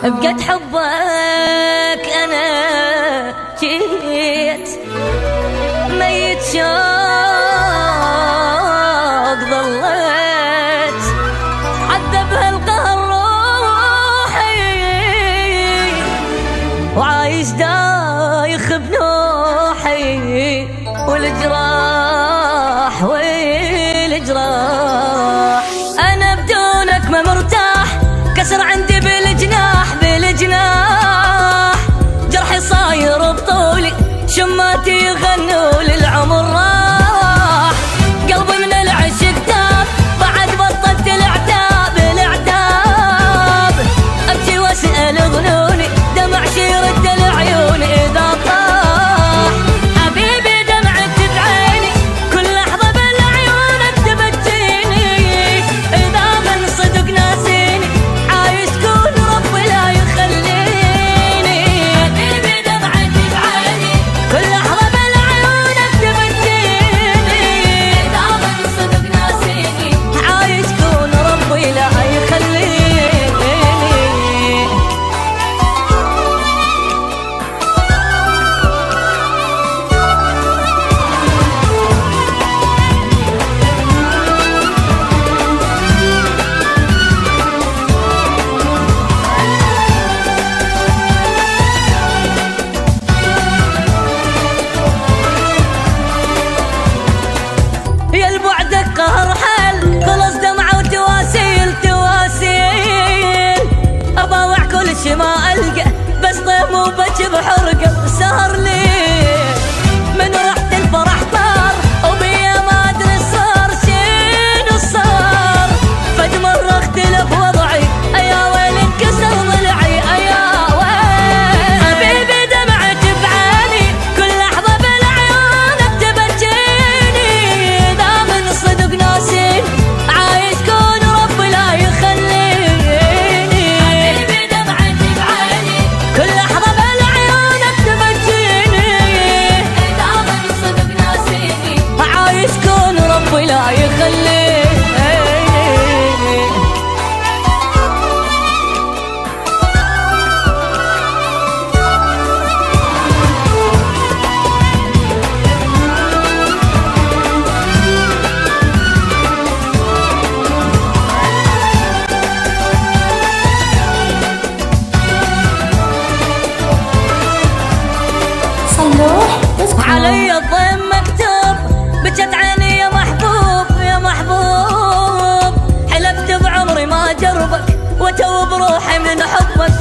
بقد حبك أنا جيت ميت شوق ظليت عذبها القهر روحي وعايش دايخ بنوحي والجراح أنا بدونك ما مرتاح كسر عندي بالجناح جرحي صاير بطولي شماتي يغنوا للعمر راح قلبي من العشق تاب بعد بطلت العتاب ابكي واسأل ظنوني دمع يرد العيون اذا طاح حبيبي دمعت بعيني كل لحظة بالعيونك تبكيني اذا من صدق ناسيني عايش كون ربي لا يخليني حبيبي دمعت بعيني كل لحظة بالعيونك تبكيني اذا من صدق ناسيني عايش كون ربي لا يخليني يا البعدك قهر حل خلص دمعة وتواسيل أباوع كل شي ما ألقى بس طيب مو بجي بحرقة سهر لي من رحت الفرح طار وبيا ما أدري صار شنو صار فد مرة اختلف وضعي أيا ويل انكسر ضلعي أيا ويل حبيبي دمعت بعيني كل لحظة بالعيونك تبكيني إذا من صدق ناسين عايش كون ربي لا يخليني حبيبي دمعت بعيني كل لحظة بالعيونك تبكيني إذا من صدق ناسيني عايش كون ربي لا يخليني صلوح علي الضيم مكتوب بجت عيني يا محبوب حلفت بعمري ما جربك وتوب روحي من حبك